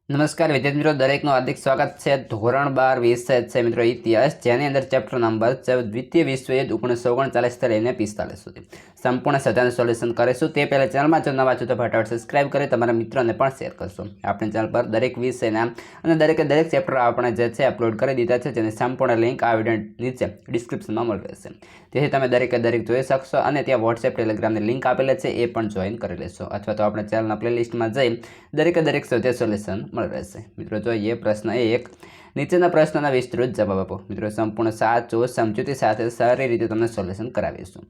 નમસ્કાર વિદ્યાર્થી મિત્રો, દરેકનું હાર્દિક સ્વાગત છે. ધોરણ 12 વિષય છે મિત્રો ઇતિહાસ, જેની અંદર ચેપ્ટર નંબર દ્વિતીય વિશ્વયુદ્ધ 1939 થી લઈને 45 સુધી સંપૂર્ણ સત્યાનું સોલ્યુશન કરીશું. તે પહેલાં ચેનલમાં જો નવા છો તો ફટાફટ સબસ્ક્રાઇબ કરી તમારા મિત્રોને પણ શેર કરશો. આપણી ચેનલ પર દરેક વિષયના અને દરેક ચેપ્ટર આપણે જે છે અપલોડ કરી દીધા છે, જેની સંપૂર્ણ લિંક આ વિડીયો નીચે ડિસ્ક્રિપ્શનમાં મળી રહેશે. તેથી તમે દરેક જોઈ શકશો અને ત્યાં વોટ્સએપ ટેલિગ્રામની લિંક આપેલી છે, એ પણ જોઈન કરી લેશો. અથવા તો આપણે ચેનલના પ્લેલિસ્ટમાં જઈ દરેક સૌથી સોલ્યુશન મળી રહેશે. મિત્રો જોઈએ પ્રશ્ન 1. નીચેના પ્રશ્નોના વિસ્તૃત જવાબ આપો. મિત્રો સંપૂર્ણ સાચું સમજૂતી સાથે સારી રીતે તમને સોલ્યુશન કરાવીશું.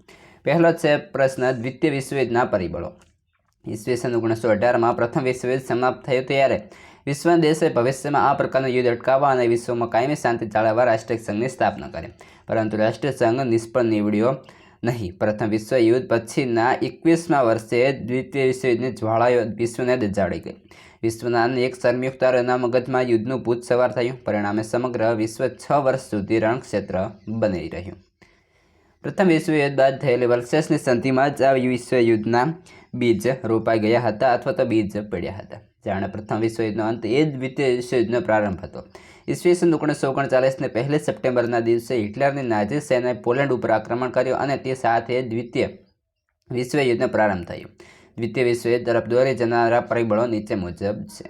પહેલો છે પ્રશ્ન, દ્વિતીય વિશ્વયુદ્ધના પરિબળો. ઈસવીસન 1918માં પ્રથમ વિશ્વયુદ્ધ સમાપ્ત થયું ત્યારે વિશ્વના દેશોએ ભવિષ્યમાં આ પ્રકારનું યુદ્ધ અટકાવવા અને વિશ્વમાં કાયમી શાંતિ જાળવવા રાષ્ટ્રીય સંઘની સ્થાપના કરી, પરંતુ રાષ્ટ્રીય સંઘ નિષ્ફળ નીવડ્યો નહીં. પ્રથમ વિશ્વયુદ્ધ પછીના 21મા વર્ષે દ્વિતીય વિશ્વયુદ્ધની જ્વાળાઓ વિશ્વને દજાડી ગઈ. વિશ્વના અનેક શર્મયુક્તોના મગજમાં યુદ્ધનું ભૂત સવાર થયું. પરિણામે સમગ્ર વિશ્વ 6 વર્ષ સુધી રણક્ષેત્ર બની રહ્યું. પ્રથમ વિશ્વયુદ્ધ બાદ થયેલી વર્સેસની સંધિમાં જ આ વિશ્વયુદ્ધના બીજ રોપાઈ ગયા હતા અથવા તો બીજ પડ્યા હતા. જાણે પ્રથમ વિશ્વયુદ્ધનો અંત એ જ દ્વિતીય વિશ્વયુદ્ધનો પ્રારંભ હતો. ઈસવીસન 1939ને 1 સપ્ટેમ્બરના દિવસે હિટલરની નાઝી સેનાએ પોલેન્ડ ઉપર આક્રમણ કર્યું અને તે સાથે દ્વિતીય વિશ્વયુદ્ધનો પ્રારંભ થયો. દ્વિતીય વિશ્વયુદ્ધ તરફ દોરી જનારા પરિબળો નીચે મુજબ છે.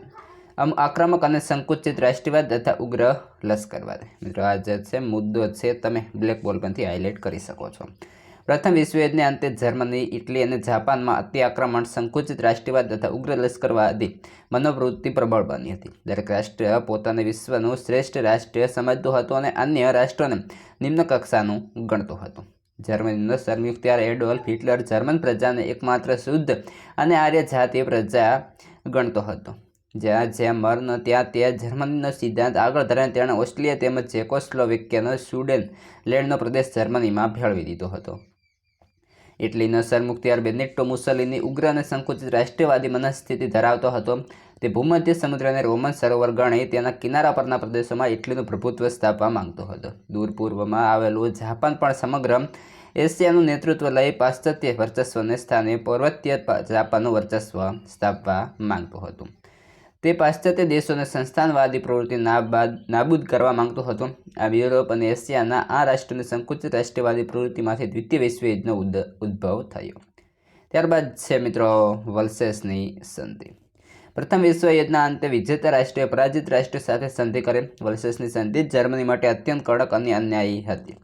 આક્રમક અને સંકુચિત રાષ્ટ્રવાદ તથા ઉગ્ર લશ્કરવાદ. મિત્રો આ જે છે મુદ્દો છે, તમે બ્લેકબોર્ડ પરથી હાઇલાઇટ કરી શકો છો. પ્રથમ વિશ્વયુદ્ધને અંતે જર્મની, ઇટલી અને જાપાનમાં અતિ આક્રમણ, સંકુચિત રાષ્ટ્રવાદ તથા ઉગ્ર લશ્કરવાદી મનોવૃત્તિ પ્રબળ બની હતી. દરેક રાષ્ટ્ર પોતાને વિશ્વનું શ્રેષ્ઠ રાષ્ટ્ર સમજતું હતું અને અન્ય રાષ્ટ્રોને નિમ્ન કક્ષાનું ગણતું હતું. જર્મનીનો શર્મયુક્ત એડોલ્ફ હિટલર જર્મન પ્રજાને એકમાત્ર શુદ્ધ અને આર્ય જાતીય પ્રજા ગણતો હતો. જ્યાં મર્ન ત્યાં તે જર્મનીનો સિદ્ધાંત આગળ ધરીને તેણે ઓસ્ટ્રિયા તેમજ ચેકોસ્લોવેકિયાનો સુડેનલેન્ડનો પ્રદેશ જર્મનીમાં ભેળવી દીધો હતો. ઇટલીનો સરમુખત્યાર બેનિટો મુસોલિની ઉગ્ર અને સંકુચિત રાષ્ટ્રવાદી મનસ્થિતિ ધરાવતો હતો. તે ભૂમધ્ય સમુદ્રને રોમન સરોવર ગણી તેના કિનારા પરના પ્રદેશોમાં ઇટલીનું પ્રભુત્વ સ્થાપવા માંગતો હતો. દૂર પૂર્વમાં આવેલું જાપાન પણ સમગ્ર એશિયાનું નેતૃત્વ લઈ પાશ્ચાત્ય વર્ચસ્વને સ્થાને પર્વતીય જાપાનનું વર્ચસ્વ સ્થાપવા માંગતું હતું. તે પાશ્ચાત્ય દેશોને સંસ્થાનવાદી પ્રવૃત્તિ નાબૂદ કરવા માંગતું હતું. આ યુરોપ અને એશિયાના આ રાષ્ટ્રોની સંકુચિત રાષ્ટ્રવાદી પ્રવૃત્તિમાંથી દ્વિતીય વિશ્વયુદ્ધનો ઉદ્ભવ થયો. ત્યારબાદ છે મિત્રો વર્સેસની સંધિ. પ્રથમ વિશ્વયુદ્ધના અંતે વિજેતા રાષ્ટ્રોએ પરાજિત રાષ્ટ્ર સાથે સંધિ કરી. વર્સેસની સંધિ જર્મની માટે અત્યંત કડક અને અન્યાયી હતી.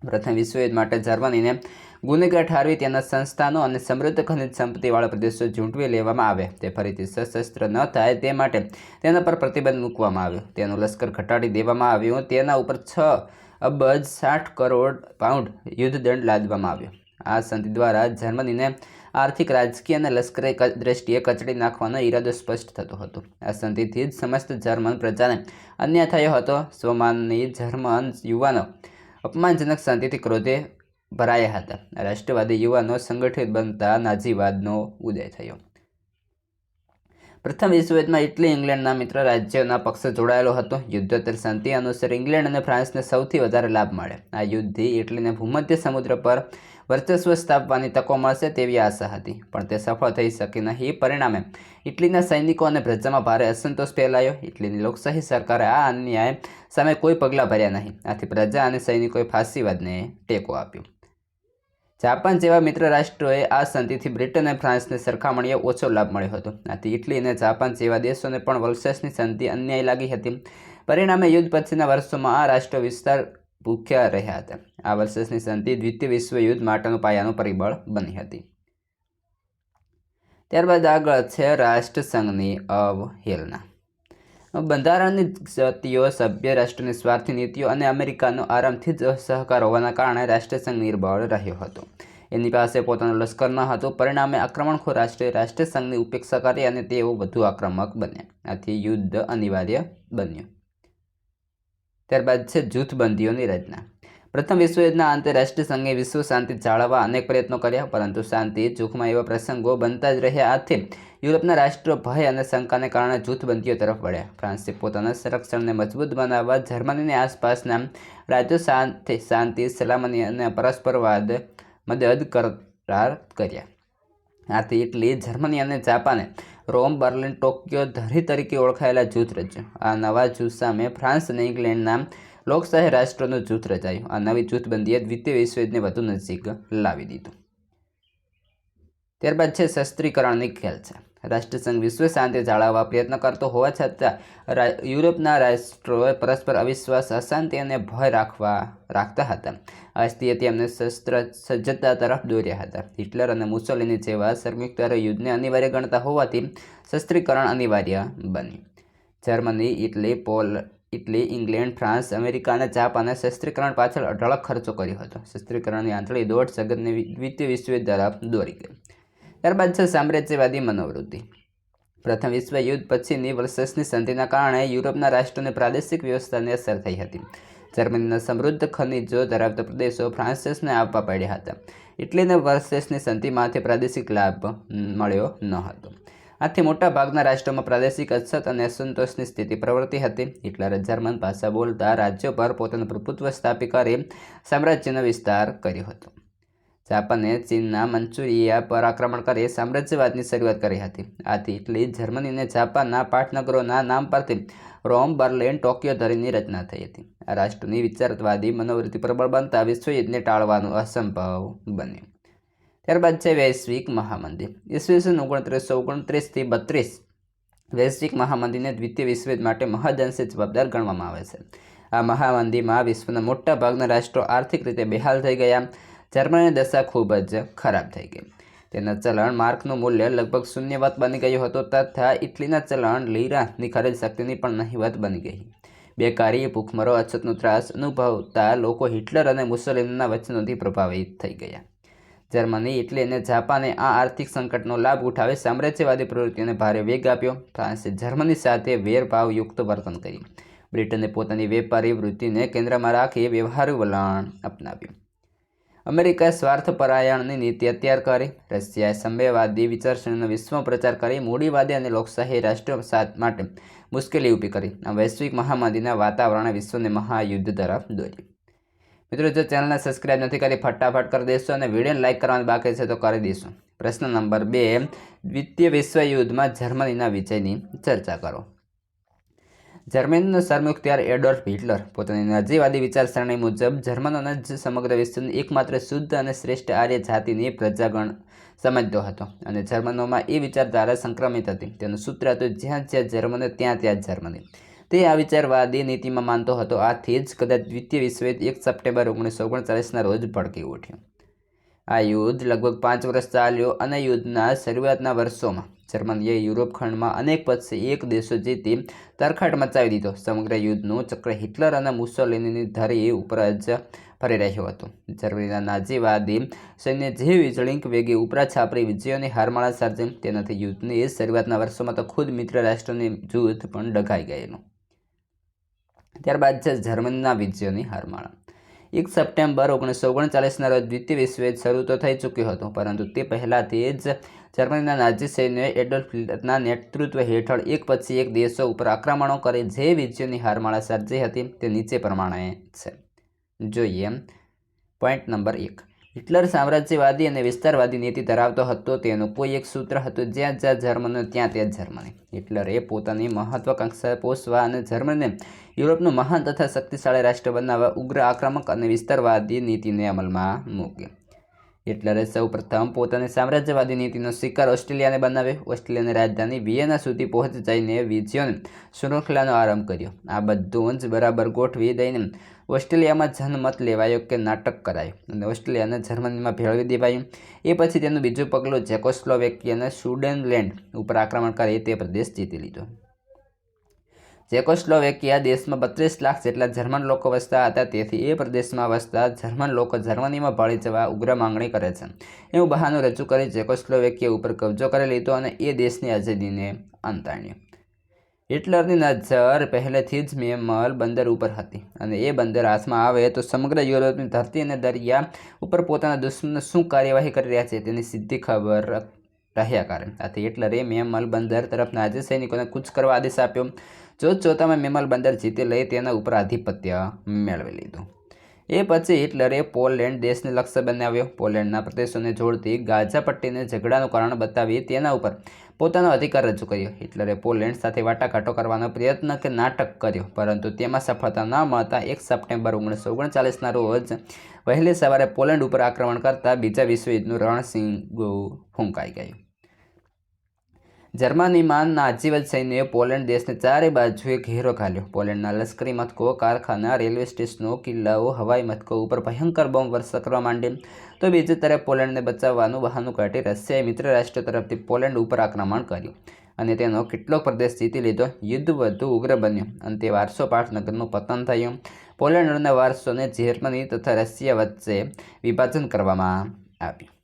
પ્રથમ વિશ્વયુદ્ધ માટે જર્મનીને ગુનેગાર ઠારવી તેના સંસ્થાનો અને સમૃદ્ધ ખનિજ સંપત્તિવાળા પ્રદેશો ઝૂંટવી લેવામાં આવે. તે ફરીથી સશસ્ત્ર ન થાય તે માટે તેના પર પ્રતિબંધ મૂકવામાં આવ્યો. તેનું લશ્કર ઘટાડી દેવામાં આવ્યું. તેના ઉપર 6 અબજ 60 કરોડ પાઉન્ડ યુદ્ધદંડ લાદવામાં આવ્યો. આ સંધિ દ્વારા જર્મનીને આર્થિક, રાજકીય અને લશ્કરી દ્રષ્ટિએ કચડી નાખવાનો ઈરાદો સ્પષ્ટ થતો હતો. આ સંધિથી જ સમસ્ત જર્મન પ્રજાને અન્યાય થયો હતો. સ્વમાનની જર્મન યુવાનો અપમાનજનક સંધિથી ક્રોધે ભરાયા હતા. રાષ્ટ્રવાદી યુવાનો સંગઠિત બનતા નાઝીવાદનો ઉદય થયો. પ્રથમ વિશ્વયુદ્ધમાં ઇટલી ઇંગ્લેન્ડના મિત્ર રાજ્યોના પક્ષ જોડાયેલો હતો. યુદ્ધોત્તર સંધિ અનુસાર ઇંગ્લેન્ડ અને ફ્રાન્સને સૌથી વધારે લાભ મળે. આ યુદ્ધથી ઇટલીને ભૂમધ્ય સમુદ્ર પર વર્ચસ્વ સ્થાપવાની તકો મળશે તેવી આશા હતી, પણ તે સફળ થઈ શકી નહીં. પરિણામે ઇટલીના સૈનિકો અને પ્રજામાં ભારે અસંતોષ ફેલાયો. ઇટલીની લોકશાહી સરકારે આ અન્યાય સામે કોઈ પગલાં ભર્યા નહીં. આથી પ્રજા અને સૈનિકોએ ફાસીવાદને ટેકો આપ્યો. જાપાન જેવા મિત્ર રાષ્ટ્રોએ આ સંધિથી બ્રિટન અને ફ્રાન્સને સરખામણીએ ઓછો લાભ મળ્યો હતો. આથી ઇટલી અને જાપાન જેવા દેશોને પણ વર્સેસની સંધિ અન્યાય લાગી હતી. પરિણામે યુદ્ધ પછીના વર્ષોમાં આ રાષ્ટ્રો વિસ્તાર ભૂખ્યા રહ્યા હતા. આ વર્સેસની સંધિ દ્વિતીય વિશ્વયુદ્ધ માટેનું પાયાનું પરિબળ બની હતી. ત્યારબાદ આગળ છે રાષ્ટ્રસંઘની અવહેલના. બંધારણની ગતિઓ, સભ્ય રાષ્ટ્રની સ્વાર્થી નીતિઓ અને અમેરિકાનો આરામથી જ સહકાર હોવાના કારણે રાષ્ટ્રસંઘ નિર્બળ રહ્યો હતો. એની પાસે પોતાનું લશ્કર ન હતું. પરિણામે આક્રમણખોર રાષ્ટ્રોએ રાષ્ટ્રસંઘની ઉપેક્ષા કરી અને તેઓ વધુ આક્રમક બન્યા. આથી યુદ્ધ અનિવાર્ય બન્યું. ત્યારબાદ છે જૂથબંધીઓની રચના. પ્રથમ વિશ્વયુદ્ધના અંતે રાષ્ટ્રસંઘે વિશ્વ શાંતિ જાળવવા અનેક પ્રયત્નો કર્યા, પરંતુ શાંતિ જોખમાં એવા પ્રસંગો બનતા જ રહ્યા. આથી યુરોપના રાષ્ટ્રો ભય અને શંકાને કારણે જૂથબંધીઓ તરફ વળ્યા. ફ્રાન્સે પોતાના સંરક્ષણને મજબૂત બનાવવા જર્મનીની આસપાસના રાજ્યો સાથે શાંતિ, સલામતી અને પરસ્પરવાદ મદદ કરાર કર્યા. આથી ઇટલી, જર્મની અને જાપાને રોમ, બર્લિન, ટોક્યો ધરી તરીકે ઓળખાયેલા જૂથ રચ્યું. આ નવા જૂથ સામે ફ્રાન્સ અને ઇંગ્લેન્ડના લોકશાહી રાષ્ટ્રોનું જૂથ રચાયું. આ નવી જૂથબંધીએ દ્વિતીય વિશ્વયુદ્ધને વધુ નજીક લાવી દીધું. ત્યારબાદ છે શસ્ત્રીકરણની ખેલ છે. રાષ્ટ્રસંઘ વિશ્વ શાંતિ જાળવવા પ્રયત્ન કરતો હોવા છતાં યુરોપના રાષ્ટ્રોએ પરસ્પર અવિશ્વાસ, અશાંતિ અને ભય રાખતા હતા. આ સ્થિતિએ તેમને શસ્ત્ર સજ્જતા તરફ દોર્યા હતા. હિટલર અને મુસોલિની જેવા સંયુક્તરો યુદ્ધને અનિવાર્ય ગણતા હોવાથી શસ્ત્રીકરણ અનિવાર્ય બન્યું. Germany, Italy, England, France, America અને જાપાને શસ્ત્રીકરણ પાછળ અઢળક ખર્ચો કર્યો હતો. શસ્ત્રીકરણની આંધળી દોડ જગતને દ્વિતીય વિશ્વયુદ્ધ તરફ દોરી ગઈ. ત્યારબાદ છે સામ્રાજ્યવાદી મનોવૃત્તિ. પ્રથમ વિશ્વયુદ્ધ પછીની વર્સેસની સંધિના કારણે યુરોપના રાષ્ટ્રોની પ્રાદેશિક વ્યવસ્થાને અસર થઈ હતી. જર્મનીના સમૃદ્ધ ખનિજો ધરાવતા પ્રદેશો ફ્રાન્સિસને આપવા પડ્યા હતા. ઇટલીને વર્સેસની સંધિમાંથી પ્રાદેશિક લાભ મળ્યો ન હતો. આથી મોટાભાગના રાષ્ટ્રોમાં પ્રાદેશિક અછત અને અસંતોષની સ્થિતિ પ્રવર્તી હતી. હિટલરે જર્મન ભાષા બોલતા રાજ્યો પર પોતાનું પ્રભુત્વ સ્થાપિત કરી સામ્રાજ્યનો વિસ્તાર કર્યો હતો. જાપાને ચીનના મંચુરિયા પર આક્રમણ કરી સામ્રાજ્યવાદની શરૂઆત કરી હતી. આથી ઇટલી, જર્મની અને જાપાનના પાટનગરોના નામ પરથી રોમ, બર્લિન, ટોક્યો ધરીની રચના થઈ હતી. આ રાષ્ટ્રની વિચારવાદી મનોવૃત્તિ પ્રબળ બનતા વિશ્વયુદ્ધને ટાળવાનું અસંભવ બન્યું. ત્યારબાદ છે વૈશ્વિક મહામંદી. ઈસવીસન 1929થી 32 વૈશ્વિક મહામંદીને દ્વિતીય વિશ્વયુદ્ધ માટે મહદઅંશે જવાબદાર ગણવામાં આવે છે. આ મહામંદીમાં વિશ્વના મોટા ભાગના રાષ્ટ્રો આર્થિક રીતે બેહાલ થઈ ગયા. જર્મનીની દશા ખૂબ જ ખરાબ થઈ ગઈ. તેના ચલણ માર્કનું મૂલ્ય લગભગ શૂન્યવત બની ગયું હતું તથા ઇટલીના ચલણ લીરાની ખરીદ શક્તિની પણ નહિવત બની ગઈ. બેકારી, ભૂખમરો, અછતનો ત્રાસ અનુભવતા લોકો હિટલર અને મુસોલિનીના વચનોથી પ્રભાવિત થઈ ગયા. જર્મની, ઇટલી અને જાપાને આ આર્થિક સંકટનો લાભ ઉઠાવી સામ્રાજ્યવાદી પ્રવૃત્તિઓને ભારે વેગ આપ્યો. ફ્રાન્સે જર્મની સાથે વેરભાવયુક્ત વર્તન કર્યું. બ્રિટને પોતાની વેપારી વૃત્તિને કેન્દ્રમાં રાખી વ્યવહારુ વલણ અપનાવ્યું. અમેરિકાએ સ્વાર્થપરાયણની નીતિ અત્યાર કરી. રશિયાએ સામ્યવાદી વિચારસરણીનો વિશ્વમાં પ્રચાર કરી મૂડીવાદી અને લોકશાહી રાષ્ટ્રો માટે મુશ્કેલી ઊભી કરી. આ વૈશ્વિક મહામંદીના વાતાવરણે વિશ્વને મહાયુદ્ધ તરફ દોર્યું. મિત્રો, જો ચેનલને સબસ્ક્રાઇબ નથી કરી ફટાફટ કરી દેશો અને વિડીયોને લાઇક કરવાનું બાકી છે તો કરી દઈશું. પ્રશ્ન નંબર 2, દ્વિતીય વિશ્વયુદ્ધમાં જર્મનીના વિજયની ચર્ચા કરો. જર્મનીનો સરમુખત્યાર એડોલ્ફ હિટલર પોતાની નાઝીવાદી વિચારસરણી મુજબ જર્મનોને જ સમગ્ર વિશ્વની એકમાત્ર શુદ્ધ અને શ્રેષ્ઠ આર્ય જાતિની પ્રજાગણ સમજતો હતો અને જર્મનોમાં એ વિચારધારા સંક્રમિત હતી. તેનું સૂત્ર હતું, જ્યાં જ્યાં જર્મની ત્યાં ત્યાં જર્મની. તે આ વિચારવાદી નીતિમાં માનતો હતો. આથી જ કદાચ દ્વિતીય વિશ્વયુદ્ધ 1 સપ્ટેમ્બર 1939ના રોજ ભડકી ઉઠ્યું. આ યુદ્ધ લગભગ 5 વર્ષ ચાલ્યું અને યુદ્ધના શરૂઆતના વર્ષોમાં જર્મનીએ યુરોપ ખંડમાં અનેક પછી એક દેશો જીતી તરખાટ મચાવી દીધો. સમગ્ર યુદ્ધનું ચક્ર હિટલર અને મુસોલિનીની ધરી ઉપર જ ફરી રહ્યું હતું. જર્મનીના નાઝીવાદી સૈન્ય જે વીજળીક વેગે ઉપરા છાપરી વિજયોની હારમાળા સર્જી, તેનાથી યુદ્ધની શરૂઆતના વર્ષોમાં તો ખુદ મિત્ર રાષ્ટ્રોની જૂથ પણ ડઘાઈ ગયેલું. ત્યારબાદ છે જર્મનીના વિજયોની હારમાળા. 1 સપ્ટેમ્બર 1939ના રોજ દ્વિતીય વિશ્વયુદ્ધ શરૂ તો થઈ ચૂક્યું હતું, પરંતુ તે પહેલાંથી જ જર્મનીના નાઝી સૈન્યોએ એડોલ્ફ હિટલરના નેતૃત્વ હેઠળ એક પછી એક દેશો ઉપર આક્રમણો કરી જે વિજયોની હારમાળા સર્જી હતી તે નીચે પ્રમાણે છે. જોઈએ. Point number 1. હિટલર સામ્રાજ્યવાદી અને વિસ્તારવાદી નીતિ ધરાવતો હતો. તેનું કોઈ એક સૂત્ર હતું, જ્યાં જ્યાં જર્મની ત્યાં ત્યાં જર્મની. હિટલરે પોતાની મહત્વાકાંક્ષા પોષવા અને જર્મનીને યુરોપનું મહાન તથા શક્તિશાળી રાષ્ટ્ર બનાવવા ઉગ્ર આક્રમક અને વિસ્તારવાદી નીતિને અમલમાં મૂકી. હિટલરે સૌપ્રથમ પોતાની સામ્રાજ્યવાદી નીતિનો શિકાર ઓસ્ટ્રેલિયાને બનાવ્યો. ઓસ્ટ્રેલિયાની રાજધાની વિયેના સુધી પહોંચી જઈને વિજયોની શૃંખલાનો આરંભ કર્યો. આ બધું જ બરાબર ગોઠવી દઈને ઓસ્ટ્રેલિયામાં જનમત લેવાયો કે નાટક કરાયું અને ઓસ્ટ્રેલિયાને જર્મનીમાં ભેળવી દેવાયું. એ પછી તેનું બીજું પગલું ચેકોસ્લોવેકિયાના સુડેનલેન્ડ ઉપર આક્રમણ કરી તે પ્રદેશ જીતી લીધો. ચેકોસ્લોવેકિયા દેશમાં 32 લાખ જેટલા જર્મન લોકો વસતા હતા. તેથી એ પ્રદેશમાં વસતા જર્મન લોકો જર્મનીમાં ભળી જવા ઉગ્ર માંગણી કરે છે એવું બહાનું રજૂ કરી ચેકોસ્લોવેકિયા ઉપર કબજો કરી લીધો અને એ દેશની આઝાદીને અંત આણ્યો. હિટલરની નજર પહેલેથી જ મેમલ બંદર ઉપર હતી અને એ બંદર હાથમાં આવે તો સમગ્ર યુરોપની ધરતી અને દરિયા ઉપર પોતાના દુશ્મનો શું કાર્યવાહી કરી રહ્યા છે તેની સીધી ખબર રહ્યા કરે. આથી હિટલરે મેમલ બંદર તરફ નાઝી સૈનિકોને કૂચ કરવા આદેશ આપ્યો. જોતજોતામાં મેમલ બંદર જીતી લઈ તેના ઉપર આધિપત્ય મેળવી લીધું. એ પછી હિટલરે પોલેન્ડ દેશને લક્ષ્ય બનાવ્યો. પોલેન્ડના પ્રદેશોને જોડતી ગાઝા પટ્ટીને ઝઘડાનું કારણ બતાવી તેના ઉપર પોતાનો અધિકાર રજૂ કર્યો. હિટલરે પોલેન્ડ સાથે વાટાઘાટો કરવાનો પ્રયત્ન કે નાટક કર્યો, પરંતુ તેમાં સફળતા ન મળતા 1 સપ્ટેમ્બર 1939ના રોજ વહેલી સવારે પોલેન્ડ ઉપર આક્રમણ કરતા બીજા વિશ્વયુદ્ધનું રણસિંગું ફૂંકાઈ ગયું. જર્મનીમાં નાઝીવાદ સૈન્યએ પોલેન્ડ દેશને ચારે બાજુએ ઘેરો ઘાલ્યો. પોલેન્ડના લશ્કરી મથકો, કારખાના, રેલવે સ્ટેશનો, કિલ્લાઓ, હવાઈ મથકો ઉપર ભયંકર બોમ્બ વર્ષા કરવા માંડી. તો બીજી તરફ પોલેન્ડને બચાવવાનું બહાનું કાઢી રશિયાએ મિત્ર રાષ્ટ્ર તરફથી પોલેન્ડ ઉપર આક્રમણ કર્યું અને તેનો કેટલોક પ્રદેશ જીતી લીધો. યુદ્ધ વધુ ઉગ્ર બન્યું. અંતે વાર્સો પાટનગરનું પતન થયું. પોલેન્ડ અને વાર્સોને જર્મની તથા રશિયા વચ્ચે વિભાજન કરવામાં આવ્યું.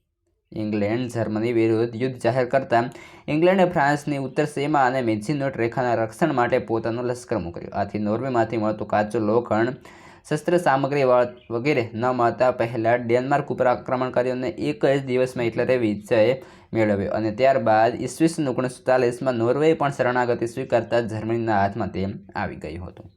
ઇંગ્લેન્ડ જર્મની વિરુદ્ધ યુદ્ધ જાહેર કરતાં ઇંગ્લેન્ડે ફ્રાન્સની ઉત્તર સીમા અને મેજિનોટ રેખાના રક્ષણ માટે પોતાનું લશ્કર મોકલ્યું. આથી નોર્વેમાંથી મળતું કાચું લોખંડ, શસ્ત્ર સામગ્રી વગેરે ન મળતા પહેલાં ડેનમાર્ક ઉપર આક્રમણ કર્યું અને એક જ દિવસમાં હિટલરે વિજય મેળવ્યો અને ત્યારબાદ ઈસવીસન 1940માં નોર્વે પણ શરણાગતિ સ્વીકારતા જર્મનીના હાથમાં તે આવી ગયું હતું.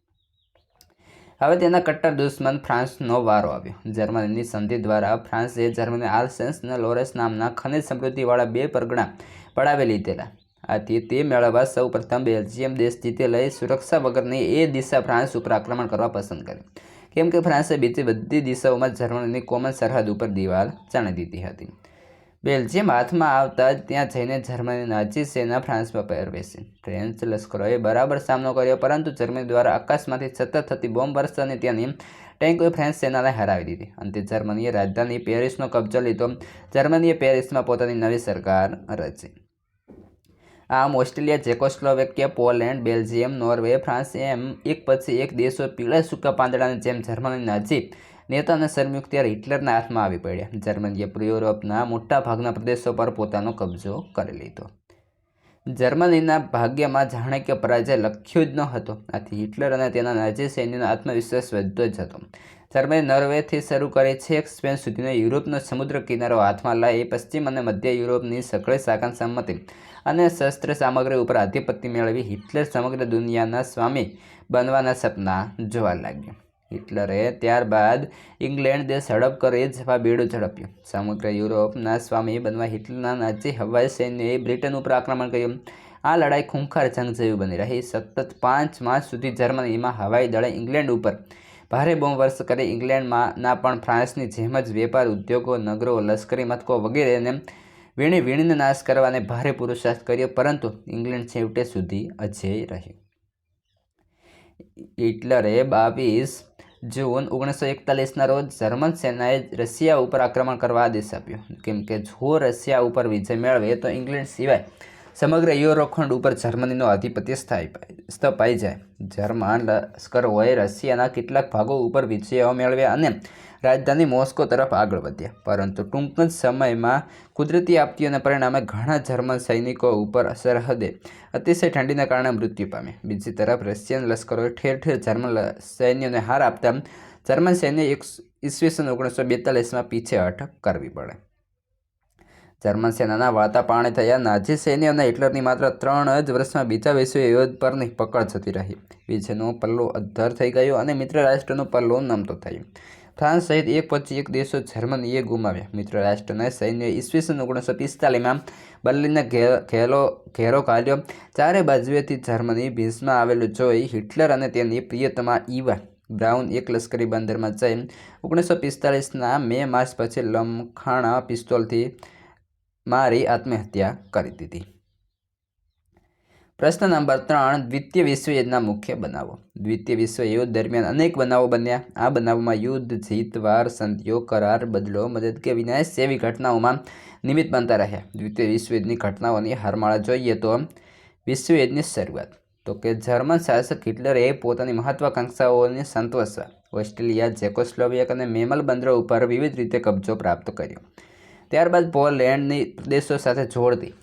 હવે તેના કટ્ટર દુશ્મન ફ્રાન્સનો વારો આવ્યો. જર્મનીની સંધિ દ્વારા ફ્રાન્સે જર્મની આલ્સેન્સ અને લોરેન્સ નામના ખનિજ સમૃદ્ધિવાળા 2 પરગણા પડાવી લીધેલા. આથી તે મેળવવા સૌ પ્રથમ બેલ્જિયમ દેશ જીતે લઈ સુરક્ષા વગરની એ દિશા ફ્રાન્સ ઉપર આક્રમણ કરવા પસંદ કરી, કેમ કે ફ્રાન્સે બીજી બધી દિશાઓમાં જર્મનીની કોમન સરહદ ઉપર દિવાલ ચાણી દીધી હતી. બેલ્જિયમ હાથમાં આવતા જ ત્યાં જઈને જર્મની નાઝી સેના ફ્રાન્સમાં પ્રવેશી. ફ્રેન્ચ લશ્કરોએ બરાબર સામનો કર્યો, પરંતુ જર્મની દ્વારા આકાશમાંથી સતત થતી બોમ્બ વર્ષાની ત્યાંની ટેન્કોએ ફ્રેન્ચ સેનાને હરાવી દીધી. અંતે જર્મનીએ રાજધાની પેરિસનો કબજો લીધો. જર્મનીએ પેરિસમાં પોતાની નવી સરકાર રચી. આમ Australia, Czechoslovakia, Poland, Belgium, Norway, France એમ એક પછી એક દેશો પીળા સૂકા પાંદડાની જેમ જર્મની નાઝી નેતાને સંયુક્ત ત્યારે હિટલરના હાથમાં આવી પડ્યા. જર્મનીએ પૂર્વ યુરોપના મોટા ભાગના પ્રદેશો પર પોતાનો કબજો કરી લીધો. જર્મનીના ભાગ્યમાં જાણે કે પરાજય લખ્યો જ ન હતો. આથી હિટલર અને તેના નાઝી સૈન્યનો આત્મવિશ્વાસ વધતો જ હતો. જર્મની નોર્વેથી શરૂ કરી છેક સ્પેન સુધીનો યુરોપનો સમુદ્ર કિનારો હાથમાં લઈ પશ્ચિમ અને મધ્ય યુરોપની સઘળી શાસન સંમતિ અને શસ્ત્ર સામગ્રી ઉપર આધિપત્ય મેળવી હિટલર સમગ્ર દુનિયાના સ્વામી બનવાના સપના જોવા લાગ્યા. હિટલરે ત્યારબાદ ઇંગ્લેન્ડ દેશ હડપ કરી જવા બેડું ઝડપ્યું. સમગ્ર યુરોપના સ્વામી બનવા હિટલરના નાઝી હવાઈ સૈન્યએ બ્રિટન ઉપર આક્રમણ કર્યું. આ લડાઈ ખૂંખાર જંગ જેવી બની રહી. સતત 5 માસ સુધી જર્મનીમાં હવાઈ દળે ઇંગ્લેન્ડ ઉપર ભારે બોમ્બ વર્ષ કરી ઇંગ્લેન્ડના પણ ફ્રાન્સની જેમ જ વેપાર, ઉદ્યોગો, નગરો, લશ્કરી મથકો વગેરેને વીણીને નાશ કરવાને ભારે પુરુષાર્થ કર્યો, પરંતુ ઇંગ્લેન્ડ છેવટે સુધી અજેય રહ્યું. હિટલરે 22 જૂન 1941ના રોજ જર્મન સેનાએ રશિયા ઉપર આક્રમણ કરવા આદેશ આપ્યો, કેમ કે જો રશિયા ઉપર વિજય મેળવે તો ઇંગ્લેન્ડ સિવાય સમગ્ર યુરોખંડ ઉપર જર્મનીનો આધિપત્ય સ્થપાઈ જાય. જર્મન લશ્કરોએ રશિયાના કેટલાક ભાગો ઉપર વિજયો મેળવ્યા અને રાજધાની મોસ્કો તરફ આગળ વધ્યા, પરંતુ ટૂંક જ સમયમાં કુદરતી આપત્તિઓના પરિણામે ઘણા જર્મન સૈનિકો ઉપર સરહદે અતિશય ઠંડીના કારણે મૃત્યુ પામ્યા. બીજી તરફ રશિયન લશ્કરોએ ઠેર ઠેર જર્મન સૈન્યને હાર આપતા જર્મન સૈન્યએ ઈસવીસન 1942માં પીછેહઠ કરવી પડે. જર્મન સેનાના વાળતા પાણી થયા. નાઝી સૈન્ય અને હિટલરની માત્ર 3 જ વર્ષમાં બીજા વિશ્વ યુદ્ધ પરની પકડ જતી રહી. વિજયનો પલ્લો અદ્ધર થઈ ગયો અને મિત્ર રાષ્ટ્રનો પલ્લો નમતો થયો. ફ્રાન્સ સહિત એક પછી એક દેશો જર્મનીએ ગુમાવ્યા. મિત્ર રાષ્ટ્રના સૈન્યએ ઈસવીસન 1945માં બર્લિનને ઘેરો ઘાલ્યો. ચારે બાજુએથી જર્મની ભીસમાં આવેલું જોઈ હિટલર અને તેની પ્રિયતમા ઇવા બ્રાઉન એક લશ્કરી બંદરમાં જઈ 1945ના મે માસ પછી લમખાણા પિસ્તોલથી મારી આત્મહત્યા કરી દીધી. પ્રશ્ન નંબર 3. દ્વિતીય વિશ્વયુદ્ધના મુખ્ય બનાવો. દ્વિતીય વિશ્વયુદ્ધ દરમિયાન અનેક બનાવો બન્યા. આ બનાવોમાં યુદ્ધ, જીત, વાર, સંધિઓ, કરાર, બદલો, મદદ કે વિનાશ જેવી ઘટનાઓમાં નિમિત્ત બનતા રહ્યા. દ્વિતીય વિશ્વયુદ્ધની ઘટનાઓની હારમાળા જોઈએ તો વિશ્વયુદ્ધની શરૂઆત તો કે જર્મન શાસક હિટલરે પોતાની મહત્વાકાંક્ષાઓને સંતોષવા ઓસ્ટ્રેલિયા, ચેકોસ્લોવેક અને મેમલ બંદરો ઉપર વિવિધ રીતે કબજો પ્રાપ્ત કર્યો. ત્યારબાદ પોલેન્ડની પ્રદેશો સાથે જોડતી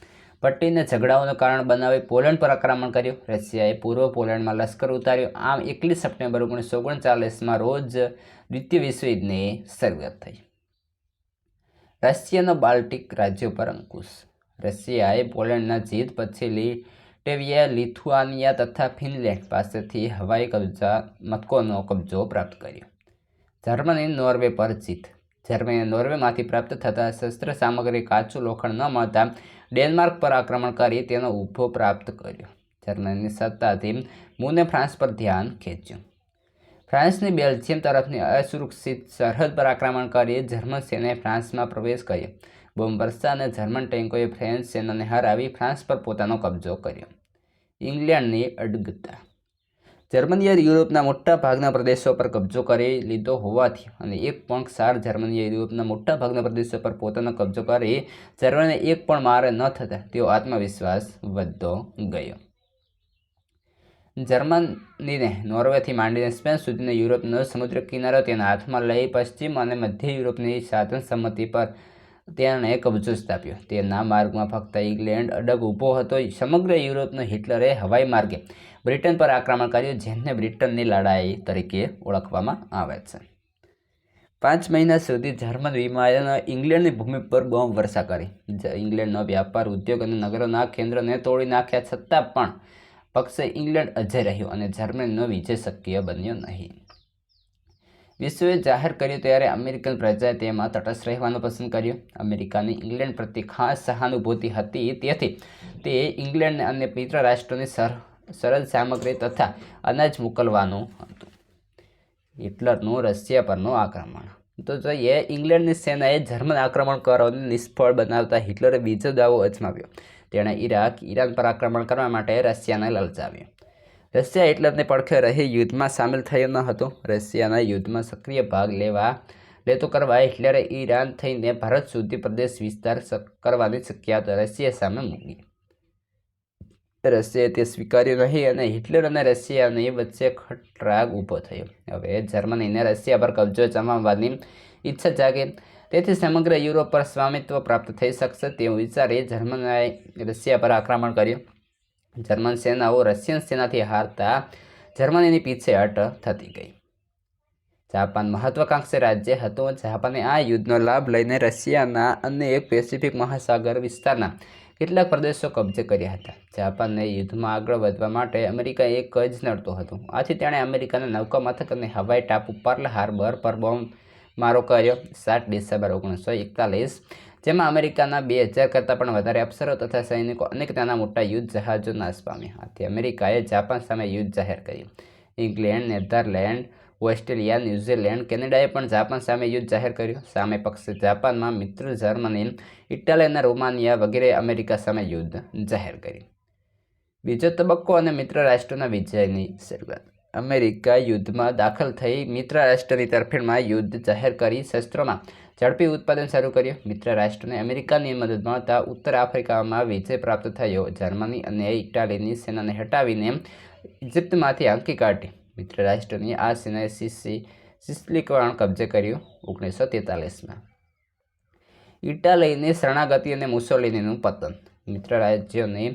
પટ્ટીને ઝઘડાઓનું કારણ બનાવી પોલેન્ડ પર આક્રમણ કર્યું. રશિયાએ પૂર્વ પોલેન્ડમાં લશ્કર ઉતાર્યો. આમ 21 સપ્ટેમ્બર 1939માં રોજ દ્વિતીય વિશ્વયુદ્ધની શરૂઆત થઈ. રશિયાનો બાલ્ટિક રાજ્યો પર અંકુશ. રશિયાએ પોલેન્ડના જીત પછી લિટવિયા, લિથુઆનિયા તથા ફિનલેન્ડ પાસેથી હવાઈ મથકોનો કબજો પ્રાપ્ત કર્યો. જર્મની નોર્વે પર જીત. જર્મનીએ નોર્વેમાંથી પ્રાપ્ત થતા શસ્ત્ર સામગ્રી, કાચું લોખંડ ન મળતા ડેનમાર્ક પર આક્રમણ કરી તેનો ઊભો પ્રાપ્ત કર્યો. જર્મનીની સત્તાથી મૂને ફ્રાન્સ પર ધ્યાન ખેંચ્યું. ફ્રાન્સની બેલ્જિયમ તરફની અસુરક્ષિત સરહદ પર આક્રમણ કરી જર્મન સેનાએ ફ્રાન્સમાં પ્રવેશ કર્યો. બોમ્બ વર્ષા અને જર્મન ટેન્કોએ ફ્રેન્ચ સેનાને હરાવી ફ્રાન્સ પર પોતાનો કબજો કર્યો. ઇંગ્લેન્ડની અડગતા. જર્મનીએ યુરોપના મોટા ભાગના પ્રદેશો પર કબજો કરી લીધો હોવાથી અને 1.4 જર્મનીએ યુરોપના મોટા ભાગના પ્રદેશો પર પોતાનો કબજો કરી જર્મનીને એક પણ માર ન થતા તેવો આત્મવિશ્વાસ વધતો ગયો. જર્મનીને નોર્વેથી માંડીને સ્પેન સુધીનો યુરોપનો સમુદ્ર કિનારો તેના હાથમાં લઈ પશ્ચિમ અને મધ્ય યુરોપની સાધન સંમતિ પર તેણે કબજો સ્થાપ્યો. તેના માર્ગમાં ફક્ત ઇંગ્લેન્ડ અડગ ઊભો હતો. સમગ્ર યુરોપનો હિટલરે હવાઈ માર્ગે બ્રિટન પર આક્રમણ કર્યું, જેને બ્રિટનની લડાઈ તરીકે ઓળખવામાં આવે છે. 5 મહિના સુધી જર્મન વિમાનોએ ઇંગ્લેન્ડની ભૂમિ પર બોમ્બ વર્ષા કરી. ઇંગ્લેન્ડનો વ્યાપાર, ઉદ્યોગ અને નગરોના કેન્દ્રને તોડી નાખ્યા છતાં પણ પક્ષે ઇંગ્લેન્ડ અજય રહ્યો અને જર્મનીનો વિજય શક્ય બન્યો નહીં. વિશ્વએ જાહેર કર્યું ત્યારે અમેરિકન પ્રજાએ તેમાં તટસ્થ રહેવાનું પસંદ કર્યું. અમેરિકાની ઇંગ્લેન્ડ પ્રત્યે ખાસ સહાનુભૂતિ હતી, તેથી તે ઇંગ્લેન્ડને અન્ય મિત્ર રાષ્ટ્રોની સરહદ સામગ્રી તથા અનાજ મોકલવાનું હતું. હિટલરનું રશિયા પરનું આક્રમણ. તો જોઈએ, ઇંગ્લેન્ડની સેનાએ જર્મન આક્રમણકારોને નિષ્ફળ બનાવતા હિટલરે બીજો દાવો અજમાવ્યો. તેણે ઈરાન પર આક્રમણ કરવા માટે રશિયાને લલચાવ્યો. રશિયા હિટલરને પડખે રહી યુદ્ધમાં સામેલ થયો ન હતો. રશિયાના યુદ્ધમાં સક્રિય ભાગ લેતો કરવા હિટલરે ઈરાન થઈને ભારત સુધી પ્રદેશ વિસ્તાર કરવાની શક્યતા રશિયા સામે મૂકી. રશિયાએ તે સ્વીકાર્યું નહીં અને હિટલર અને રશિયાની વચ્ચે ખટરાગ ઊભો થયો. હવે જર્મનીને રશિયા પર કબજો જમાવવાની ઈચ્છા જાગી. તેથી સમગ્ર યુરોપ પર સ્વામિત્વ પ્રાપ્ત થઈ શકશે તેવું વિચારી જર્મનીએ રશિયા પર આક્રમણ કર્યું. જર્મન સેનાઓ રશિયન સેનાથી હારતા જર્મનીની પીછેહટ થતી ગઈ. જાપાન મહત્વાકાંક્ષી રાજ્ય હતું. જાપાને આ યુદ્ધનો લાભ લઈને રશિયાના અન્ય એક પેસિફિક મહાસાગર વિસ્તારના કેટલાક પ્રદેશો કબજે કર્યા હતા. જાપાનને યુદ્ધમાં આગળ વધવા માટે અમેરિકા એક જ નડતો હતો. આથી તેણે અમેરિકાના નૌકા મથક અને હવાઈ ટાપુ પર્લ હાર્બર પર બોમ્બ મારો કર્યો. 7 ડિસેમ્બર 1941, જેમાં અમેરિકાના 2000 કરતાં પણ વધારે અફસરો તથા સૈનિકો અનેક નાના મોટા યુદ્ધ જહાજો નાશ પામ્યા. આથી અમેરિકાએ જાપાન સામે યુદ્ધ જાહેર કર્યું. ઇંગ્લેન્ડ, નેધરલેન્ડ, ઓસ્ટ્રેલિયા, ન્યૂઝીલેન્ડ, કેનેડાએ પણ જાપાન સામે યુદ્ધ જાહેર કર્યું. સામે પક્ષે જાપાનમાં મિત્ર જર્મની, ઇટાલી અને રોમાનિયા વગેરે અમેરિકા સામે યુદ્ધ જાહેર કર્યું. બીજો તબક્કો અને મિત્ર રાષ્ટ્રોના વિજયની શરૂઆત. અમેરિકા યુદ્ધમાં દાખલ થઈ મિત્ર રાષ્ટ્રની તરફેણમાં યુદ્ધ જાહેર કરી શસ્ત્રોમાં ઝડપી ઉત્પાદન શરૂ કર્યું. મિત્ર રાષ્ટ્રને અમેરિકાની મદદ મળતા ઉત્તર આફ્રિકામાં વિજય પ્રાપ્ત થયો. જર્મની અને ઇટાલીની સેનાને હટાવીને ઇજિપ્તમાંથી હાંકી કાઢી. મિત્ર રાષ્ટ્રની આ સેનાએ સિસિલી પણ કબજે કર્યું. 1943માં ઇટાલીની શરણાગતિ અને મુસોલિનીનું પતન. મિત્ર રાજ્યોની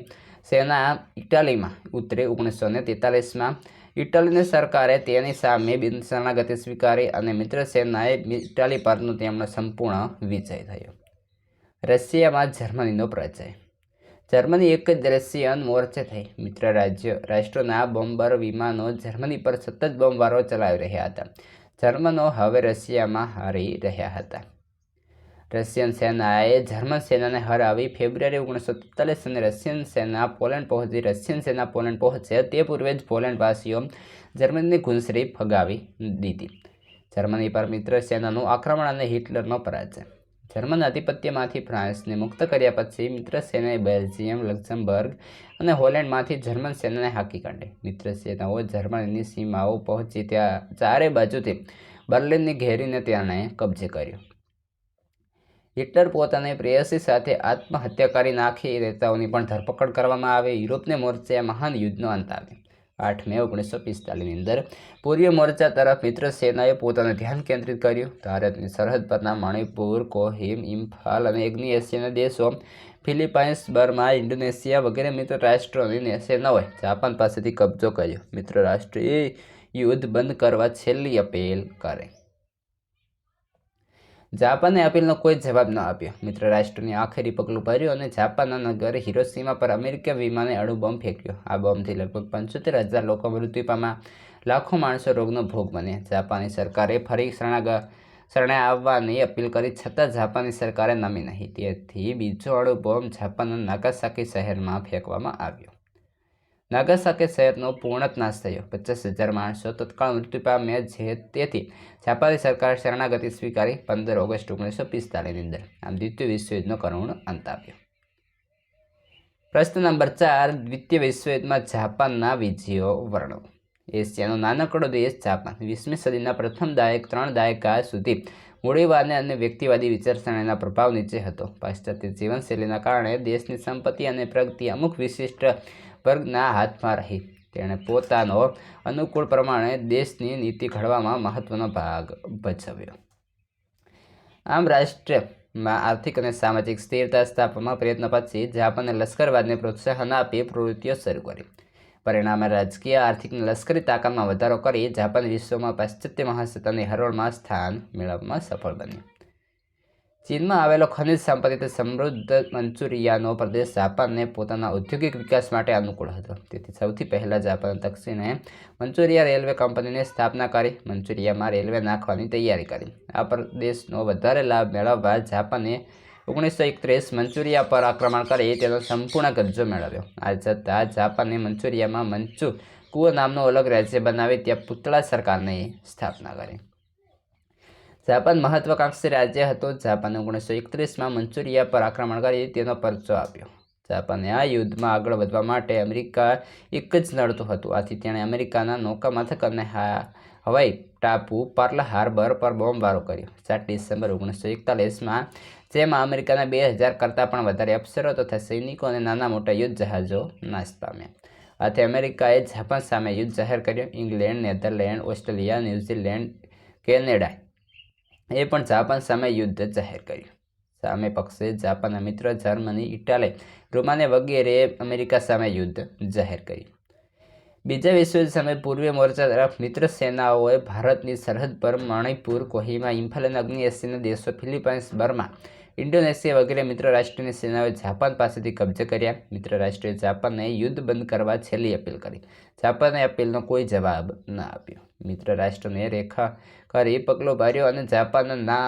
સેના ઇટાલીમાં ઉતરી. 1943માં ઇટાલીની સરકારે તેની સામે શરણાગતિ સ્વીકારી અને મિત્ર સેનાએ ઇટાલી પરનો તેમનો સંપૂર્ણ વિજય થયો. રશિયામાં જર્મનીનો પરાજય. જર્મની એક જ રશિયન મોરચે થઈ. મિત્ર રાષ્ટ્રોના બોમ્બર વિમાનો જર્મની પર સતત બોમ્બવારો ચલાવી રહ્યા હતા. જર્મનો હવે રશિયામાં હારી રહ્યા હતા. રશિયન સેનાએ જર્મન સેનાને હરાવી. ફેબ્રુઆરી 1943 અને રશિયન સેના પોલેન્ડ પહોંચી. રશિયન સેના પોલેન્ડ પહોંચે તે પૂર્વે જ પોલેન્ડવાસીઓ જર્મનીની ઘૂંસરી ફગાવી દીધી. જર્મની પર મિત્ર સેનાનું આક્રમણ અને હિટલરનો પરાજય. જર્મન આધિપત્યમાંથી ફ્રાન્સને મુક્ત કર્યા પછી મિત્ર સેનાએ બેલ્જિયમ, લક્ઝમબર્ગ અને હોલેન્ડમાંથી જર્મન સેનાને હાંકી કાઢી. મિત્ર સેનાઓ જર્મનીની સીમાઓ પહોંચી ત્યાં ચારે બાજુથી બર્લિનને ઘેરીને તેણે કબજે કર્યો. હિટલર પોતાની પ્રેયસી સાથે આત્મહત્યા કરી નાખી. નેતાઓની પણ ધરપકડ કરવામાં આવી. યુરોપને મોરચે આ મહાન યુદ્ધનો અંત આવ્યો. 8 મે 1945ની અંદર પૂર્વીય મોરચા તરફ મિત્ર સેનાએ પોતાનું ધ્યાન કેન્દ્રિત કર્યું. ભારતની સરહદ પરના મણિપુર, કોહિમ, ઇમ્ફાલ અને એગ્નિ એશિયાના દેશો, ફિલિપાઇન્સ, બર્મા, ઇન્ડોનેશિયા વગેરે મિત્ર રાષ્ટ્રોની સેનાઓએ જાપાન પાસેથી કબજો કર્યો. મિત્ર રાષ્ટ્રોએ યુદ્ધ બંધ કરવા છેલ્લી અપીલ કરે. જાપાને અપીલનો કોઈ જવાબ ન આપ્યો. મિત્ર રાષ્ટ્રની આખરી પગલું ભર્યું અને જાપાનના નગર હિરોશીમા પર અમેરિકન વિમાને અણુબોમ્બ ફેંક્યો. આ બોમ્બથી લગભગ 75,000 લોકો મૃત્યુ પામ્યા. લાખો માણસો રોગનો ભોગ બન્યા. જાપાની સરકારે ફરી શરણે આવવાની અપીલ કરી છતાં જાપાની સરકારે નમી નહીં. તેથી બીજો અણુબોમ્બ જાપાનના નાગાસાકી શહેરમાં ફેંકવામાં આવ્યો. નાગાસાકી શહેરનો પૂર્ણત નાશ થયો. 50,000 માણસો તત્કાળ મૃત્યુ પામ્યા છે. તેથી જાપાની સરકારે શરણાગતિ સ્વીકારી 15 ઓગસ્ટ 1945ની અંદર. આમ દ્વિતીય વિશ્વયુદ્ધનો કરુણ અંત આવ્યો. પ્રશ્ન નંબર 4. દ્વિતીય વિશ્વયુદ્ધમાં જાપાનના વિજયો વર્ણવો. એશિયાનો નાનકડો દેશ જાપાન 20મી સદીના પ્રથમ 3 દાયકા સુધી મૂડીવાદ અને વ્યક્તિવાદી વિચારસરણીના પ્રભાવ નીચે હતો. પાશ્ચાત્ય જીવનશૈલીના કારણે દેશની સંપત્તિ અને પ્રગતિ અમુક વિશિષ્ટ વર્ગના હાથમાં રહી. તેણે પોતાનો અનુકૂળ પ્રમાણે દેશની નીતિ ઘડવામાં મહત્વનો ભાગ ભજવ્યો. આમ રાષ્ટ્રમાં આર્થિક અને સામાજિક સ્થિરતા સ્થાપવામાં પ્રયત્ન પછી જાપાને લશ્કરવાદને પ્રોત્સાહન આપી પ્રવૃત્તિઓ શરૂ કરી. પરિણામે રાજકીય, આર્થિક અને લશ્કરી તાકાતમાં વધારો કરી જાપાન વિશ્વમાં પાશ્ચાત્ય મહાસત્તાની હરોળમાં સ્થાન મેળવવામાં સફળ બન્યું. ચીનમાં આવેલો ખનિજ સંપત્તિથી સમૃદ્ધ મંચુરિયાનો પ્રદેશ જાપાનને પોતાના ઔદ્યોગિક વિકાસ માટે અનુકૂળ હતો. તેથી સૌથી પહેલાં જાપાન દક્ષિણે મંચુરિયા રેલવે કંપનીની સ્થાપના કરી મંચુરિયામાં રેલવે નાખવાની તૈયારી કરી. આ પ્રદેશનો વધારે લાભ મેળવવા જાપાને 1931 મંચુરિયા પર આક્રમણ કરી તેનો સંપૂર્ણ કબજો મેળવ્યો. આ છતાં જાપાને મંચુરિયામાં મંચુકુઓ નામનું અલગ રાજ્ય બનાવી ત્યાં પૂતળા સરકારની સ્થાપના કરી. જાપાન મહત્વાકાંક્ષી રાજ્ય હતો. જાપાને 1931માં મંચુરિયા પર આક્રમણ કરી તેનો પરચો આપ્યો. જાપાને આ યુદ્ધમાં આગળ વધવા માટે અમેરિકા એક જ નડતું હતું. આથી તેણે અમેરિકાના નૌકામથક અને હવાઈ ટાપુ પર્લ હાર્બર પર બોમ્બમારો કર્યો. 7 ડિસેમ્બર 1941માં જેમાં અમેરિકાના 2000 કરતાં પણ વધારે અફસરો તથા સૈનિકો અને નાના મોટા યુદ્ધ જહાજો નાશ પામ્યા. આથી અમેરિકાએ જાપાન સામે યુદ્ધ જાહેર કર્યું. England, Netherlands, Australia, New Zealand, Canada એ પણ જાપાન સામે યુદ્ધ જાહેર કર્યું. સામે પક્ષે જાપાનના મિત્ર જર્મની, ઇટાલી, રોમાનિયા વગેરે અમેરિકા સામે યુદ્ધ જાહેર કર્યું. બીજા વિશ્વયુદ્ધ સમયે પૂર્વીય મોરચા તરફ મિત્ર સેનાઓએ ભારતની સરહદ પર મણિપુર, કોહિમા, ઇમ્ફાલ અને અગ્નિ એશિયાના દેશો ફિલિપાઇન્સ, બર્મા, ઇન્ડોનેશિયા વગેરે મિત્ર રાષ્ટ્રની સેનાઓએ જાપાન પાસેથી કબજે કર્યા. મિત્ર રાષ્ટ્રોએ જાપાનને યુદ્ધ બંધ કરવા છેલ્લી અપીલ કરી. જાપાને અપીલનો કોઈ જવાબ ન આપ્યો. મિત્ર રાષ્ટ્રને રેખા કરી પગલો ભર્યો અને જાપાનના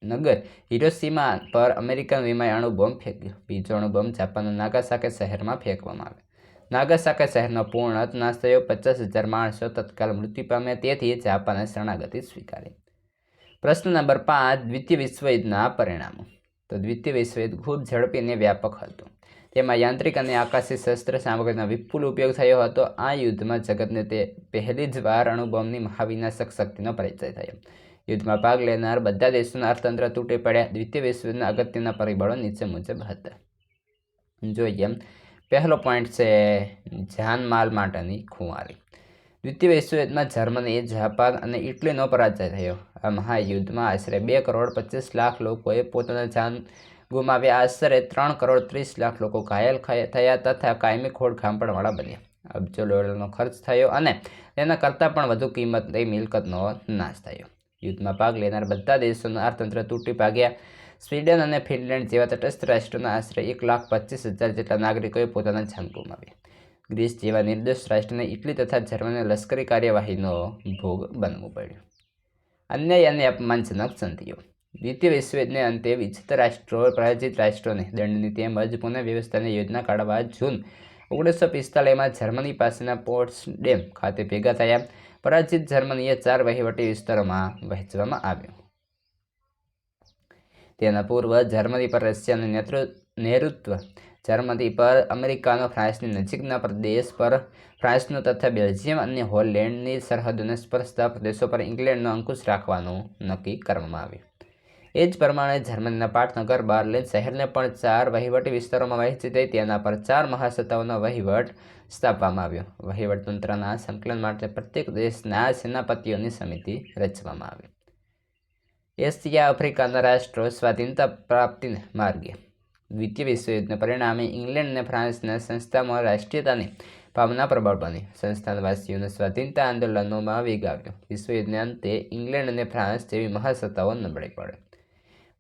નગર હિરોશીમા પર અમેરિકન વિમાને અણુબોમ્બ ફેંક્યો. બીજો અણુબોમ્બ જાપાનના નાગાસાકી શહેરમાં ફેંકવામાં આવ્યો. નાગાસાકી શહેરનો પૂર્ણ નાશ થયો. 50,000 માણસો તત્કાલ મૃત્યુ પામ્યા. તેથી જાપાને શરણાગતિ સ્વીકારી. પ્રશ્ન નંબર 5. દ્વિતીય વિશ્વયુદ્ધના પરિણામો. તો દ્વિતીય વિશ્વયુદ્ધ ખૂબ ઝડપી અને વ્યાપક હતું. તેમાં યાંત્રિક અને આકાશી શસ્ત્ર સામગ્રીનો વિપુલ ઉપયોગ થયો હતો. આ યુદ્ધમાં જગતને તે પહેલી જ વાર અણુબોમ્બની મહાવિનાશક શક્તિનો પરિચય થયો. યુદ્ધમાં ભાગ લેનાર બધા દેશોના અર્થતંત્ર તૂટી પડ્યા. દ્વિતીય વિશ્વયુદ્ધના અગત્યના પરિબળો નીચે મુજબ હતા. જોઈએ. પહેલો પોઈન્ટ છે જાનમાલ માટેની ખુવારી. દ્વિતીય વિશ્વયુદ્ધમાં જર્મની, જાપાન અને ઇટલીનો પરાજય થયો. આ મહાયુદ્ધમાં આશરે 2,25,00,000 લોકોએ પોતાના જાન ગુમાવ્યા. આશરે 3,30,00,000 લોકો ઘાયલ થયા તથા કાયમી ખોળખાંપણવાળા બન્યા. અબજો ડોલરનો ખર્ચ થયો અને તેના કરતાં પણ વધુ કિંમતની મિલકતનો નાશ થયો. યુદ્ધમાં ભાગ લેનાર બધા દેશોના અર્થતંત્ર તૂટી ભાગ્યા. સ્વીડન અને ફિનલેન્ડ જેવા તટસ્થ રાષ્ટ્રોના આશરે 1,25,000 જેટલા નાગરિકોએ પોતાના જાન ગુમાવ્યા. ગ્રીસ જેવા નિર્દોષ રાષ્ટ્રને ઇટલી તથા જર્મનીને લશ્કરી કાર્યવાહીનો ભોગ બનવું પડ્યું. અન્યાય અને અપમાનજનક સંધિઓ. દ્વિતીય વિશ્વયુદ્ધને અંતે વિજેતા રાષ્ટ્રો પરાજિત રાષ્ટ્રોને દંડની તેમજ પુનઃવ્યવસ્થાની યોજના કાઢવા જૂન 1945માં જર્મની પાસેના પોટ્સડેમ ખાતે ભેગા થયા. પરાજિત જર્મનીએ 4 વહીવટી વિસ્તારોમાં વહેંચવામાં આવ્યો. તેના પૂર્વ જર્મની પર રશિયાનું નેતૃત્વ, જર્મની પર અમેરિકાનો, ફ્રાન્સની નજીકના પ્રદેશ પર ફ્રાન્સનો તથા બેલ્જિયમ અને હોલેન્ડની સરહદોને સ્પર્શતા પ્રદેશો પર ઇંગ્લેન્ડનો અંકુશ રાખવાનું નક્કી કરવામાં આવ્યું. એ જ પ્રમાણે જર્મનીના પાટનગર બર્લિન શહેરને પણ 4 વહીવટી વિસ્તારોમાં વહેંચી દઈ તેના પર 4 મહાસત્તાઓનો વહીવટ સ્થાપવામાં આવ્યો. વહીવટતંત્રના સંકલન માટે પ્રત્યેક દેશના સેનાપતિઓની સમિતિ રચવામાં આવી. એશિયા આફ્રિકાના રાષ્ટ્રો સ્વાધીનતા પ્રાપ્તિને માર્ગે. દ્વિતીય વિશ્વયુદ્ધને પરિણામે ઇંગ્લેન્ડ અને ફ્રાન્સના સંસ્થામાં રાષ્ટ્રીયતાની ભાવના પ્રબળ બની. સંસ્થાનવાસીઓને સ્વાધીનતા આંદોલનોમાં વેગ આવ્યો. વિશ્વયુદ્ધને અંતે ઇંગ્લેન્ડ અને ફ્રાન્સ જેવી મહાસત્તાઓ નબળી પડી.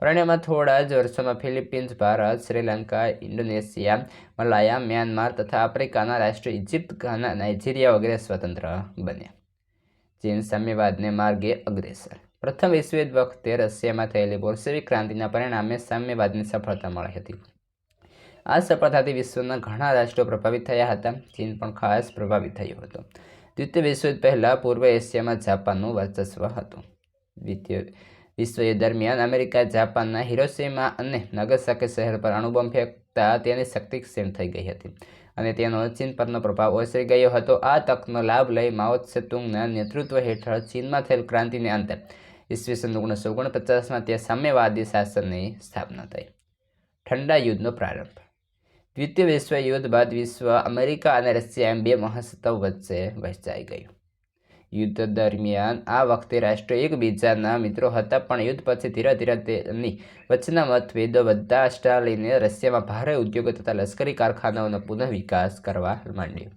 પરિણામમાં થોડા જ વર્ષોમાં Philippines, Bharat, Sri Lanka, Indonesia, Malaya, Myanmar તથા આફ્રિકાના રાષ્ટ્રો ઇજિપ્ત, ઘાના, નાઇજીરિયા વગેરે સ્વતંત્ર બન્યા. ચીન સામ્યવાદને માર્ગે અગ્રેસર. પ્રથમ વિશ્વયુદ્ધ વખતે રશિયામાં થયેલી બોલ્શેવિક ક્રાંતિના પરિણામે સામ્યવાદની સફળતા મળી હતી. આ સફળતાથી વિશ્વના ઘણા રાષ્ટ્રો પ્રભાવિત થયા હતા. ચીન પણ ખાસ પ્રભાવિત થયું હતું. દ્વિતીય વિશ્વયુદ્ધ પહેલાં પૂર્વ એશિયામાં જાપાનનું વર્ચસ્વ હતું. દ્વિતીય વિશ્વયુદ્ધ દરમિયાન અમેરિકા જાપાનના હિરોશિમા અને નાગાસાકી શહેર પર અણુબોમ્બ ફેંકતા તેની શક્તિ ક્ષીણ થઈ ગઈ હતી અને તેનો ચીન પરનો પ્રભાવ ઓસરી ગયો હતો. આ તકનો લાભ લઈ માઓ ત્સે-તુંગના નેતૃત્વ હેઠળ ચીનમાં થયેલ ક્રાંતિને અંતે ઈસવીસન 1949માં ત્યાં સામ્યવાદી શાસનની સ્થાપના થઈ. ઠંડા યુદ્ધનો પ્રારંભ. દ્વિતીય વિશ્વયુદ્ધ બાદ વિશ્વ અમેરિકા અને રશિયા એમ બે મહાસત્તાઓ વચ્ચે વહેંચાઈ ગયું. યુદ્ધ દરમિયાન આ વખતે રાષ્ટ્રો એકબીજાના મિત્રો હતા, પણ યુદ્ધ પછી ધીરે ધીરે તેમની વચ્ચેના મતભેદો વધતા સ્ટાલિને રશિયામાં ભારે ઉદ્યોગો તથા લશ્કરી કારખાનાઓનો પુનઃ વિકાસ કરવા માંડ્યો.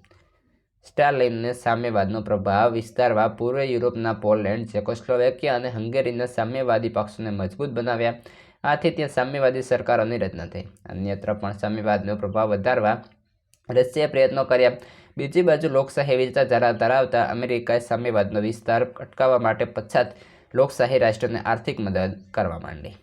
સ્ટાલિનને સામ્યવાદનો પ્રભાવ વિસ્તારવા પૂર્વ યુરોપના પોલેન્ડ, ચેકોસ્લોવેકિયા અને હંગેરીના સામ્યવાદી પક્ષોને મજબૂત બનાવ્યા. આથી ત્યાં સામ્યવાદી સરકારોની રચના થઈ. અન્યત્ર પણ સામ્યવાદનો પ્રભાવ વધારવા રશિયાએ પ્રયત્નો કર્યા. બીજી બાજુ લોકશાહી વિચારધારા ધરાવતા અમેરિકાએ સામ્યવાદનો વિસ્તાર અટકાવવા માટે પછાત લોકશાહી રાષ્ટ્રોને આર્થિક મદદ કરવા માંડી.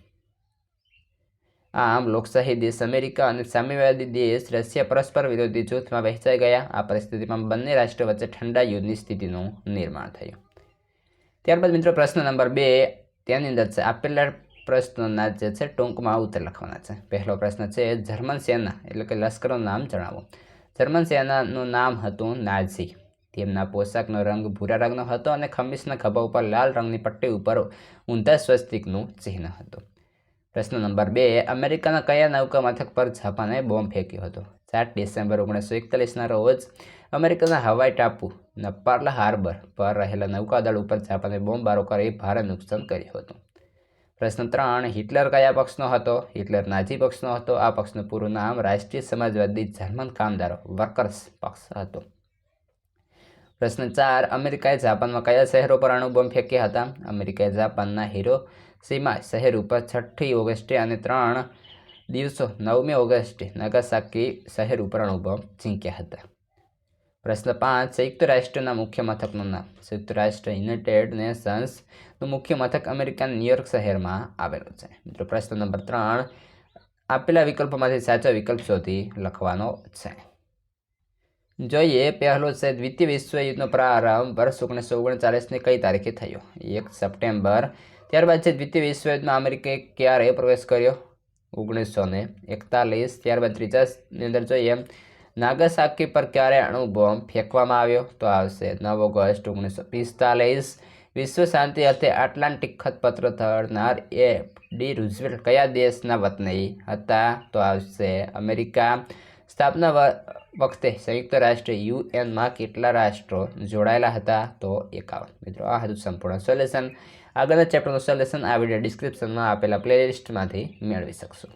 આમ લોકશાહી દેશ અમેરિકા અને સામ્યવાદી દેશ રશિયા પરસ્પર વિરોધી જૂથમાં વહેંચાઈ ગયા. આ પરિસ્થિતિમાં બંને રાષ્ટ્રો વચ્ચે ઠંડા યુદ્ધની સ્થિતિનું નિર્માણ થયું. ત્યારબાદ મિત્રો પ્રશ્ન નંબર 2 તેની અંદર છે આપેલા પ્રશ્નોના જે છે ટૂંકમાં ઉત્તર લખવાના છે. પહેલો પ્રશ્ન છે જર્મન સેના એટલે કે લશ્કરનું નામ જણાવો. જર્મન સેનાનું નામ હતું નાઝી. તેમના પોશાકનો રંગ ભૂરા રંગનો હતો અને ખમીસના ખભા ઉપર લાલ રંગની પટ્ટી ઉપર ઊંધા સ્વસ્તિકનું ચિહ્ન હતું. પ્રશ્ન નંબર 2 અમેરિકાના કયા નૌકા મથક પર જાપાને બોમ્બ ફેંક્યો હતો. 7 ડિસેમ્બર 1941ના રોજ અમેરિકાના હવાઈ ટાપુના પર્લ હાર્બર પર રહેલા નૌકાદળ ઉપર જાપાને બોમ્બબારો કરી ભારે નુકસાન કર્યું હતું. પ્રશ્ન 3 હિટલર કયા પક્ષનો હતો. હિટલર નાઝી પક્ષનો હતો. આ પક્ષનું પૂરું નામ રાષ્ટ્રીય સમાજવાદી જર્મન કામદારો વર્કર્સ પક્ષ હતો. પ્રશ્ન 4 અમેરિકાએ જાપાનમાં કયા શહેરો પર અણુબોમ્બ ફેંક્યા હતા. અમેરિકાએ જાપાનના હિરોશિમા શહેર ઉપર 6મી ઓગસ્ટે અને 3 દિવસો 9મી ઓગસ્ટે નાગાસાકી શહેર ઉપર અણુબોમ્બ ઝીંક્યા હતા. પ્રશ્ન 5 સંયુક્ત રાષ્ટ્રના મુખ્ય મથકનું નામ. સંયુક્ત રાષ્ટ્ર યુનાઇટેડ નેશન્સનું મુખ્ય મથક અમેરિકાના ન્યૂયોર્ક શહેરમાં આવેલું છે. મિત્રો પ્રશ્ન નંબર 3 આપેલા વિકલ્પોમાંથી સાચો વિકલ્પ શોધી લખવાનો છે. જોઈએ પહેલો છે દ્વિતીય વિશ્વયુદ્ધનો પ્રારંભ વર્ષ 1939ની કઈ તારીખે થયો. 1 સપ્ટેમ્બર. ત્યારબાદ છે દ્વિતીય વિશ્વયુદ્ધમાં અમેરિકાએ ક્યારે પ્રવેશ કર્યો. 1941. ત્યારબાદ ત્રીજાની અંદર જોઈએ નાગાસાકી પર ક્યારે અણુબોમ્બ ફેંકવામાં આવ્યો. તો આવશે 9 ઓગસ્ટ 1945. વિશ્વ શાંતિ અર્થે એટલાન્ટિક ખતપત્ર ધરનાર ડી રૂઝવેલ્ટ કયા દેશના વતની હતા. તો આવશે અમેરિકા. સ્થાપના વખતે સંયુક્ત રાષ્ટ્ર યુએનમાં કેટલા રાષ્ટ્રો જોડાયેલા હતા. તો 51. મિત્રો આ હતું સંપૂર્ણ સોલ્યુશન. આગળના ચેપ્ટરનું સોલ્યુશન આ વિડીયો ડિસ્ક્રિપ્શનમાં આપેલા પ્લેલિસ્ટમાંથી મેળવી શકશો.